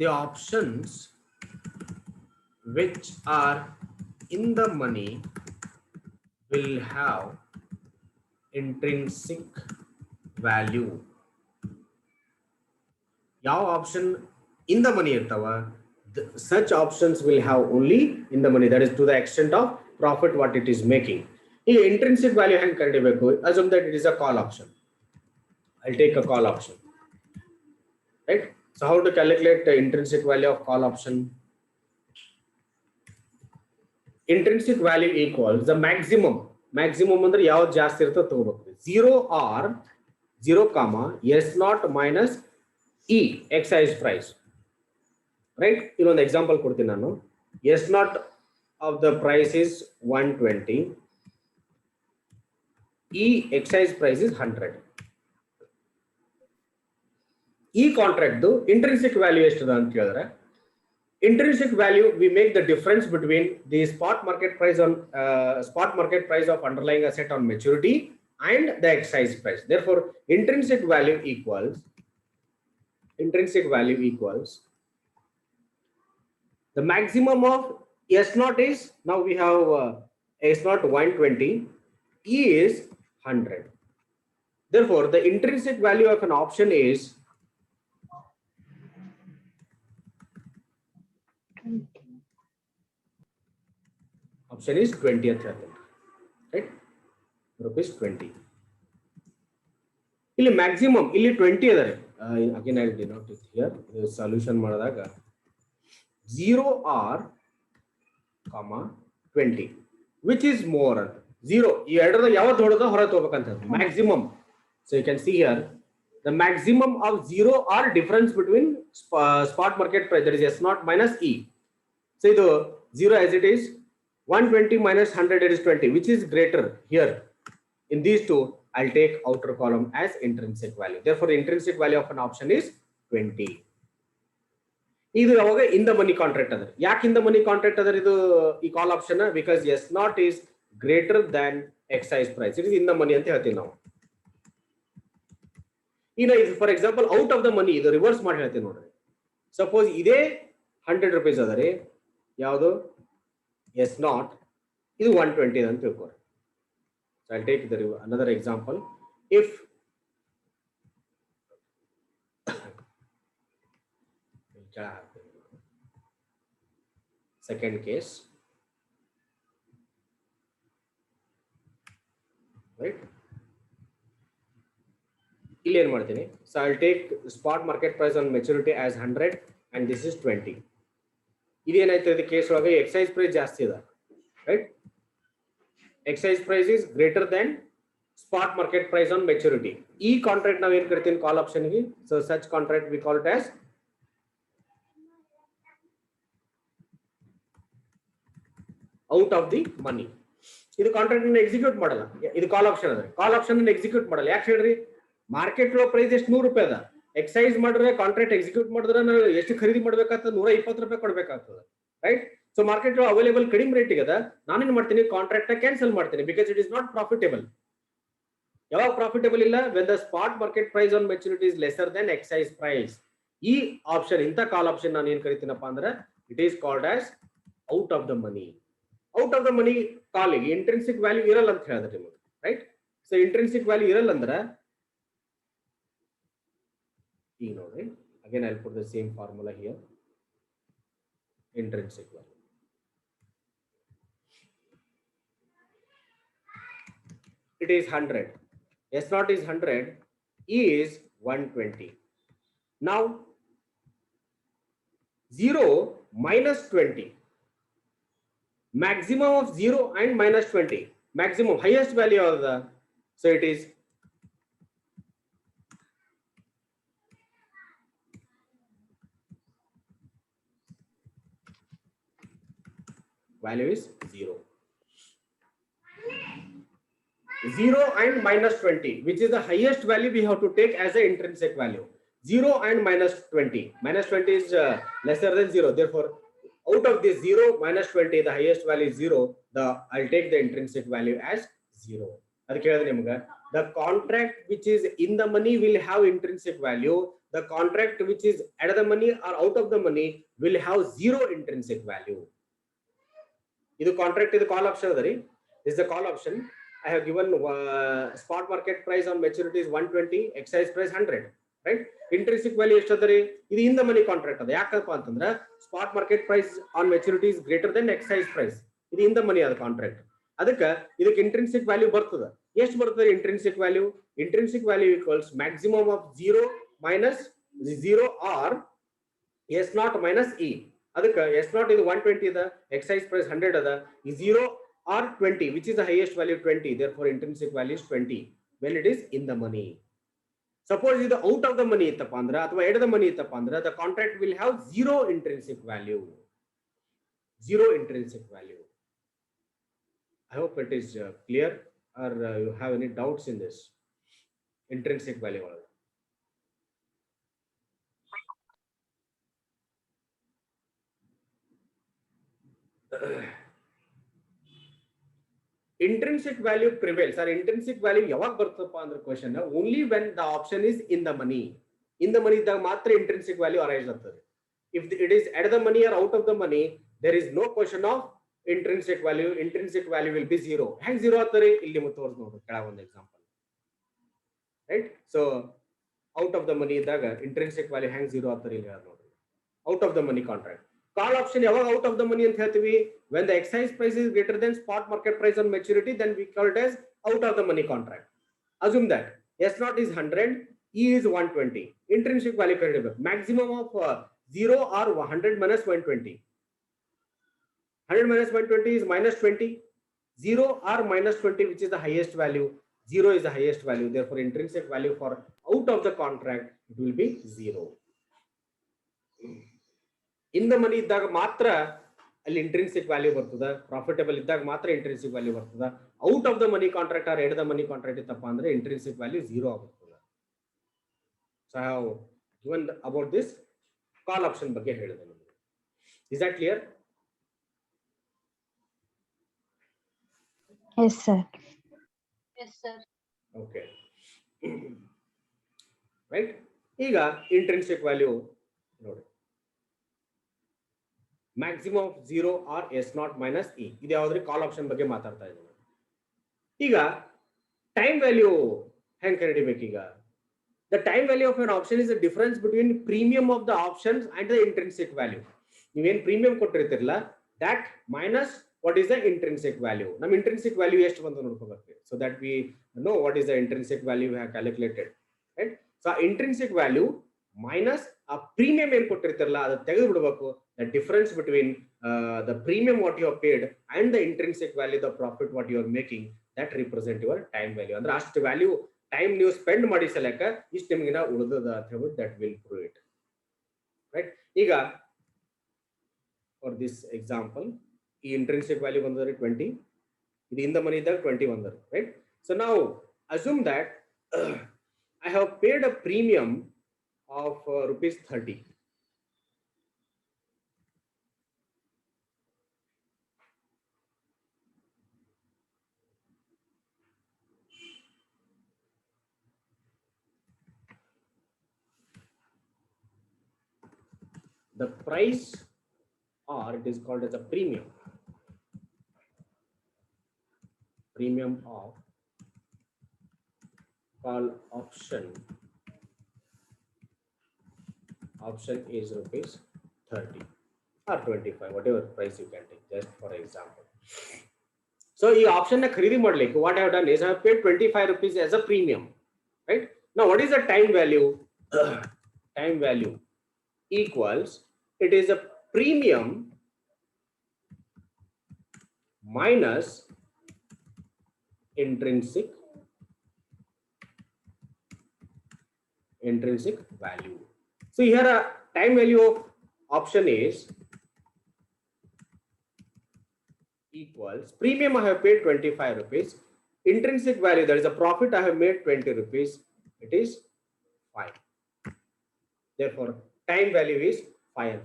the options which are in the money will have intrinsic value. ಯಾವ option in the money ಇರ್ತಾವ, such options will have only in the money, that is to the extent of profit what it is making. ಈಗ intrinsic value ಹೆಂಗೆ ಕಂಡುಹಿಡಿಯಬೇಕು? Assume that it is a call option. I'll take a call option, right? So how to calculate the intrinsic value of call option? Intrinsic value equals the maximum ಅಂದ್ರೆ ಯಾವ್ದು ಜಾಸ್ತಿ ಇರುತ್ತೋ ತಗೋಬೇಕು. 0 or 0 comma s naught minus e excise price, right? ಇನ್ನೊಂದು example ಕೊಡ್ತೀನಿ ನಾನು. s naught of the price is 120, e excise price is 100. ಈ contract intrinsic value ಎಷ್ಟಿದೆ ಅಂತ ಹೇಳಿದ್ರೆ, intrinsic value we make the difference between the spot market price of underlying asset on maturity and the excise price. Therefore intrinsic value equals the maximum of s naught is, now we have s naught 120, e is 100. Therefore the intrinsic value of an option is option is 20 ಅಂತ ಹೇಳ್ತೀನಿ, right? rupees 20. ಇಲ್ಲಿ maximum ಇಲ್ಲಿ 20 ಅದ. Again I denote it here. Solution ಮಾಡಿದಾಗ 0 r, 20 which is more ಅಂತ 0 ಈ ಎರಡರ ಯಾವುದು ದೊಡ್ಡದ ಹೊರ ತಗೋಬೇಕಂತ maximum. So you can see here the maximum of 0 r difference between spot market price, that is s naught minus e. So ಇದು 0 as it is, 120 minus 100, it is 20, which is greater here. In these two I'll take outer column as intrinsic value. Therefore the intrinsic value of an option is 20. ಇದು ಯಾವಾಗ in the money contract ಅದರ. ಯಾಕೆ in the money contract ಅದರ ಇದು ಈ ಕಾಲ್ option? because s naught is greater than excise price, it is in the money ಅಂತ ಹೇಳ್ತೀವಿ ನಾವು. ಈಗ for example out of the ಮನಿ ಇದು ರಿವರ್ಸ್ ಮಾಡಿ ಹೇಳ್ತೀನಿ ನೋಡ್ರಿ. ಸಪೋಸ್ ಇದೇ 100 rupees ಅದರಿ, ಯಾವುದು ಎಸ್ ನಾಟ್, ಇದು 120 ಅಂತ ತಿಳ್ಕೊರಿ. So I take the another example. If second case, right? ಇಲ್ಲಿ ಏನು ಮಾಡ್ತೀನಿ? So I take spot market price on maturity as 100 and this is 20. ಇದೇನಾಯ್ತು ಇದು ಕೇಸ್ ಒಳಗೆ ಎಕ್ಸೈಸ್ ಪ್ರೈಸ್ ಜಾಸ್ತಿ ಇದೆ, right? Excise price is greater than spot market price on maturity. ಈ contract ನಾವು ಏನು ಕರಿತೀವಿ ಕಾಲ್ ಆಪ್ಷನ್ಗೆ? So such contract we call it as out of the money. ಇದು ಕಾಂಟ್ರಾಕ್ಟ್ ಎಕ್ಸಿಕ್ಯೂಟ್ ಮಾಡಲ್ಲ, ಇದು ಕಾಲ್ ಆಪ್ಷನ್ ಅದ. ಕಾಲ್ ಆಪ್ಷನ್ ಎಕ್ಸಿಕ್ಯೂಟ್ ಮಾಡಲ್ಲ. ಯಾಕೆ ಹೇಳ್ರಿ? ಮಾರ್ಕೆಟ್ ಒಳಗೆ ಪ್ರೈಸ್ ಎಷ್ಟು 100 ರೂಪಾಯಿ ಅದ. ಎಕ್ಸೈಸ್ ಮಾಡಿದ್ರೆ ಕಾಂಟ್ರಾಕ್ಟ್ ಎಕ್ಸಿಕ್ಯೂಟ್ ಮಾಡಿದ್ರೆ ನಾವು ಎಷ್ಟು ಖರೀದಿ ಮಾಡ್ಬೇಕಾಗ್ತದೆ? 120 ರೂಪಾಯಿ ಕೊಡ್ಬೇಕಾಗ್ತದೆ, ರೈಟ್? ಸೊ ಮಾರ್ಕೆಟ್ ಅವೈಲೇಬಲ್ ಕಡಿಮೆ ರೇಟಿಗೆ ಅದ. ನಾನೇನ್ ಮಾಡ್ತೀನಿ? ಕಾಂಟ್ರಾಕ್ಟ್ ಕ್ಯಾನ್ಸಲ್ ಮಾಡ್ತೀನಿ, because it is not profitable. ಯಾವಾಗ ಪ್ರಾಫಿಟೇಬಲ್ ಇಲ್ಲ? When the spot market price on maturity is lesser than exercise price. ಈ ಆಪ್ಷನ್, ಇಂಥ ಕಾಲ್ ಆಪ್ಷನ್ ನಾನು ಏನ್ ಕರಿತೀನಪ್ಪ ಅಂದ್ರೆ it is called as out of the money. Out of the money ಕಾಲಿಗೆ intrinsic value ಇರಲ್ಲ ಅಂತ ಹೇಳಿದ್ರೆ ನಿಮಗೆ, ರೈಟ್? ಸೊ ಇಂಟ್ರಿನ್ಸಿಕ್ ವ್ಯಾಲ್ಯೂ ಇರಲ್ಲ ಅಂದ್ರೆ ಈಗ ನೋಡ್ರಿ, again I'll put the same formula here. Intrinsic value, it is 100, s naught is 100, e is 120. Now 0 minus 20, maximum of 0 and minus 20, maximum highest value of the, so it is value is 0. 0 and minus 20, which is the highest value we have to take as the intrinsic value. 0 and minus 20. Minus 20 is lesser than 0. Therefore, out of this 0 minus 20, the highest value is 0. I'll take the intrinsic value as 0. The contract which is in the money will have intrinsic value. the contract which is at the money or out of the money will have zero intrinsic value. This contract is the call option. This is the call option. I have given spot market price on maturity is 120, excise price 100, right? Intrinsic value ಎಷ್ಟದರಿ ಇದು in the money contract ಅದ ಯಾಕಪ್ಪ ಅಂತಂದ್ರೆ spot market price on maturity is greater than excise price. ಇದು in the money ಅದ contract. ಅದಕ್ಕೆ ಇದಕ್ಕೆ intrinsic value ಬರ್ತದೆ. ಎಷ್ಟು ಬರ್ತದೆ intrinsic value? Intrinsic value equals maximum of 0 minus 0 or S naught minus E. ಅದಕ್ಕೆ S naught is 120 ಅದ, excise price 100 ಅದ, ಈ 0 or 20, which is the highest value 20, therefore intrinsic value is 20 when it is in the money. Suppose ಇದು out of the money ಇತ್ತಪ್ಪ ಅಂದ್ರೆ ಅಥವಾ at the money ಇತ್ತಪ್ಪ ಅಂದ್ರೆ the contract will have zero intrinsic value. Zero intrinsic value. I hope it is clear, or you have any doubts in this intrinsic value. Intrinsic value prevails, or intrinsic value ಯಾವಾಗ ಬರ್ತಪ್ಪ ಅಂದ್ರೆ question only when the option is in the money. In the money ಇದ್ದಾಗ ಮಾತ್ರ intrinsic value arise ಆಗ್ತದೆ. If it is at the money or out of the money, there is no question of intrinsic value. Intrinsic value will be zero. ಹೆಂಗ್ zero ಆಗ್ತಾರೆ ಇಲ್ಲಿ ಮತ್ತೆ ತೋರಿಸಿ ನೋಡ್ರಿ ಕೆಳಗೆ ಒಂದು example, right? So out of the money ಇದ್ದಾಗ intrinsic value ಹೆಂಗ್ zero ಆಗ್ತಾರೆ ಇಲ್ಲಿ ನೋಡ್ರಿ. Out of the money contract. Call option ಯಾವಾಗ out of the money ಅಂತ ಹೇಳ್ತೀವಿ? When the excise price is greater than spot market price on maturity, then we call it as out of the money contract. Assume that S naught is 100, E is 120. Intrinsic value ಕಂಡುಹಿಡಿಯಬೇಕು. Maximum of 0 or 100 minus 120. 100 minus 120 is minus 20. 0 or minus 20, which is the highest value. 0 is the highest value. Therefore, intrinsic value for out of the contract, it will be 0. In the money ಇದ್ದಾಗ ಮಾತ್ರ ಅಲ್ಲಿ intrinsic value ಬರ್ತದೆ, profitable ಇದ್ದಾಗ ಮಾತ್ರ intrinsic value ಬರ್ತದೆ. Out of the money contract or at the money contract ಇತ್ತಪ್ಪ ಅಂದ್ರೆ intrinsic value 0 ಆಗುತ್ತದೆ. So I have given about this call option ಬಗ್ಗೆ ಹೇಳಿದೆ ನಿಮಗೆ. Is that clear? Yes sir. Yes sir. Okay right. ಈಗ intrinsic value ನೋಡಿ, maximum of 0 or S naught minus E. ಇದು ಯಾವ್ದ್ರಿ? ಕಾಲ್ option ಬಗ್ಗೆ ಮಾತಾಡ್ತಾ ಇದ್ದೀನಿ. ಈಗ ಟೈಮ್ ವ್ಯಾಲ್ಯೂ ಹೆಂಗ್ ಕಂಡುಹಿಡಿಬೇಕು? ಈಗ the time value of an option is the difference between premium of the options and the intrinsic value. ನೀವೇನ್ ಪ್ರೀಮಿಯಂ ಕೊಟ್ಟಿರ್ತಿರಲ್ಲ, that minus what is the intrinsic value. ನಮ್ಮ ಇಂಟ್ರಿನ್ಸಿಕ್ ವ್ಯಾಲ್ಯೂ ಎಷ್ಟು ಬಂತು ನೋಡ್ಕೋಬೇಕು. So that we know what is the intrinsic value have calculated, right? So intrinsic value minus ಆ premium ಏನ್ ಕೊಟ್ಟಿರ್ತಿರಲ್ಲ ಅದು ತೆಗೆದು ಬಿಡಬೇಕು. The difference between the premium what you have paid and the intrinsic value, the profit what you are making, that represent your time value. ಅಂದ್ರೆ ಅಷ್ಟು value time ನೀವು spend ಮಾಡಿ ಸಲಕ ಇಷ್ಟು ನಿಮಗಿನ ಉಳಿದದ ಅಂತ ಹೇಳ್ಬಿಟ್ಟು that will prove it, right? ಈಗ for this example ಈ intrinsic value ಬಂದ್ರೆ 20, ಇದು ಇನ್ ದ ಮನಿ ಇದ್ದಾಗ 20 ಬಂದ್ರೆ, ರೈಟ್? ಸೊ ನಾವು assume that I have paid a premium of rupees 30. The price, or it is called as a premium of call option is rupees 30 or 25, whatever price you can take, just for example. So ಈ option na ಖರೀದಿ ಮಾಡ್ಲಿಕ್ಕೆ what I have done is I have paid 25 rupees as a premium, right? Now what is the time value? Time value equals, it is a premium minus intrinsic value. So here a time value of option is equals premium I have paid 25 rupees, intrinsic value, that is a profit I have made 20 rupees, it is 5. Therefore time value is 5.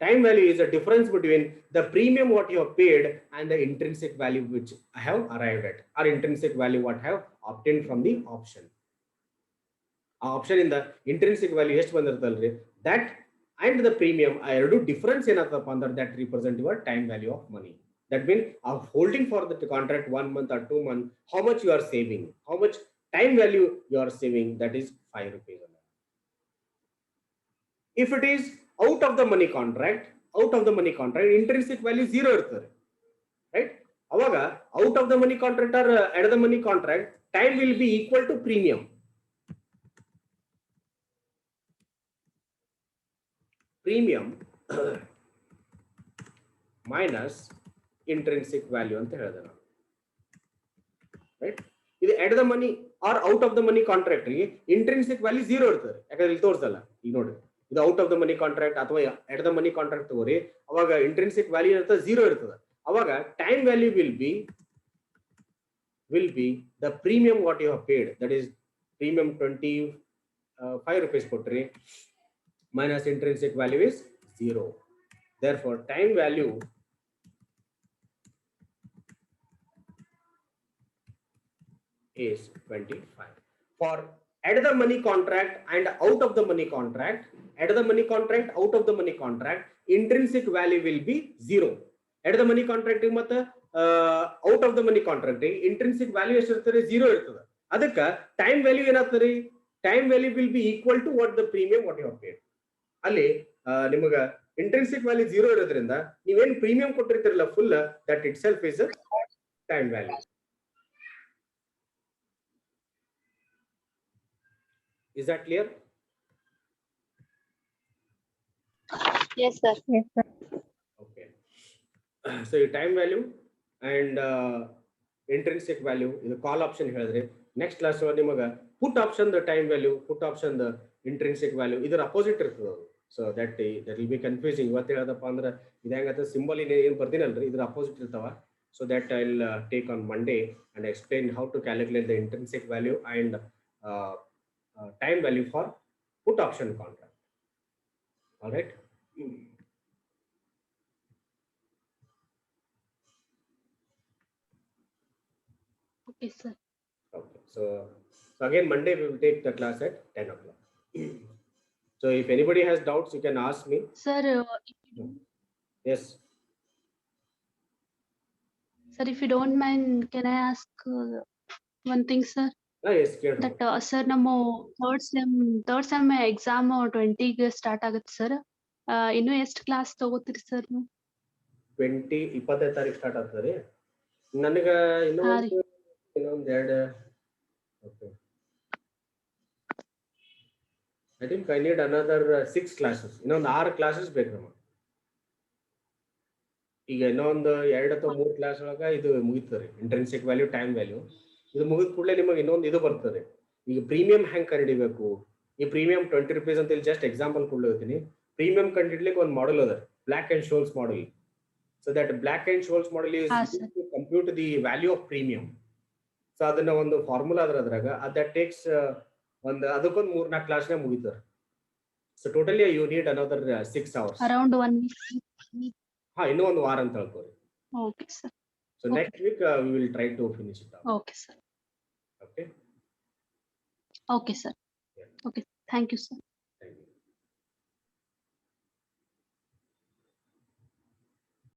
Time value is a difference between the premium what you have paid and the intrinsic value which I have arrived at, or intrinsic value what I have obtained from the option. ಆ option ಇಂದ intrinsic value ಎಷ್ಟು ಬಂದಿರ್ತಲ್ರಿ that and the premium ಆ ಎರಡು difference ಏನಾಗ್ತಪ್ಪ ಅಂದ್ರೆ that represent your time value of money. That means of holding for the contract 1 month or 2 months, how much you are saving, how much time value you are saving, that is 5 rupees. If it is out of the money contract, intrinsic value 0 irtade, right? Avaga out of the money contract or at the money contract, time will be equal to premium. Premium minus intrinsic value anta helade na, right? Idu at the money or out of the money contract ಗೆ intrinsic value 0 ಇರ್ತದೆ, ಯಾಕಂದ್ರೆ ಇಲ್ಲಿ ತೋರಿಸಲ್ಲ. ಈಗ ನೋಡಿ, ಇದು out of the money contract ಅಥವಾ at the money contract ತಗೋರಿ, ಅವಾಗ ಇಂಟ್ರಿನ್ಸಿಕ್ ವ್ಯಾಲ್ಯೂ ಇರ್ತದೆ 0 ಇರ್ತದೆ. ಅವಾಗ time value will be the premium what you have paid, that is premium 25 rupees ಕೊಟ್ರಿ minus intrinsic value is 0. Therefore time value is 25. For at the money contract and out of the money contract, at the money contract, out of the money contract, intrinsic value will be 0. At the money contract ಮತ್ತೆ out of the money contract intrinsic value ಎಷ್ಟು ಇರ್ತದೆ 0 ಇರ್ತದೆ. ಅದಕ್ಕೆ time value ಏನಾಗ್ತದೆ, time value will be equal to what the premium what you have paid. ಅಲ್ಲಿ ನಿಮಗೆ intrinsic value 0 ಇರೋದ್ರಿಂದ ನೀವೇನು ಪ್ರೀಮಿಯಂ ಕೊಟ್ಟಿರ್ತೀರಲ್ಲ full, that itself is time value. Is that clear? Yes, sir. Yes, sir. Okay. So time value and intrinsic value ಇದು ಕಾಲ್ option ಹೇಳಿದ್ರೆ, next class ನಿಮಗೆ ಪುಟ್ option the time value, put option the intrinsic value ಇದರ opposite ಇರ್ತದೆ ಅದು. So that will be confusing. ಇವತ್ತು ಹೇಳದಪ್ಪ ಅಂದ್ರೆ ಇದು ಹೆಂಗತ್ತೆ symbol ಏನು ಬರ್ತೀನಲ್ರಿ ಇದ್ರ ಅಪೋಸಿಟ್ ಇರ್ತಾವ. So that I will take on Monday and explain how to calculate the intrinsic value and time value for put option contract. All right. Okay, sir. Okay. So again Monday we will take the class at 10 o'clock. So if anybody has doubts, you can ask me. Sir, Yes. sir, if you don't mind, can I ask one thing, sir? Yes. That sir, ನಮ್ಮ third sem exam 20 ಗೆ start ಆಗುತ್ತೆ sir. ಇನ್ನು ಎಷ್ಟು class ತಗೋತೀರಿ sir ನೀವು? 20 ತಾರೀಕು start ಆಗ್ತದೆ. ನನಗೆ ಇನ್ನೊಂದು ಎರಡು. Okay. I think I need another 6 classes. ಇನ್ನೊಂದು 6 classes ಬೇಕು ನಮಗೆ. ಈಗ ಇನ್ನೊಂದು 2 ಅಥವಾ 3 ಕ್ಲಾಸ್ ಒಳಗೆ ಇದು ಮುಗಿತದೆ, ಇಂಟ್ರಿನ್ಸಿಕ್ ವ್ಯಾಲ್ಯೂ ಟೈಮ್ ವ್ಯಾಲ್ಯೂ. ಇದು ಮುಗಿದ ಕೂಡಲೇ ನಿಮಗೆ ಇನ್ನೊಂದು ಇದು ಬರ್ತದೆ. ಈಗ ಪ್ರೀಮಿಯಂ ಹೆಂಗೆ ಕಂಡುಹಿಡಿಬೇಕು, ಈ ಪ್ರೀಮಿಯಂ 20 rupees ಅಂತ ಇಲ್ಲಿ ಜಸ್ಟ್ ಎಕ್ಸಾಂಪಲ್ ಕೊಡ್ಲಿರ್ತೀನಿ. ಪ್ರೀಮಿಯಂ ಕಂಡುಹಿಡ್ಲಿಕ್ಕೆ ಒಂದು ಮಾಡೆಲ್ ಅದ, Black and Scholes model. So that Black and Scholes model is to compute the value of premium. So ಅದನ್ನ ಒಂದು ಫಾರ್ಮುಲಾ ಅದ್ರಾಗ ದಟ್ ಟೇಕ್ಸ್ ಒಂದು ಅದಕ್ಕೊಂದು 3-4 ಕ್ಲಾಸ್ನೇ ಮುಗಿತಾರೆ. So totally you need another 6 hours. Around 1 week. ಹಾ, ಇನ್ನೂ ಒಂದು ವಾರ ಅಂತ ಹೇಳ್ಕೊರಿ. Okay sir. So next week we will try to finish it. Okay sir. Okay. Okay, sir. Okay, thank you, sir.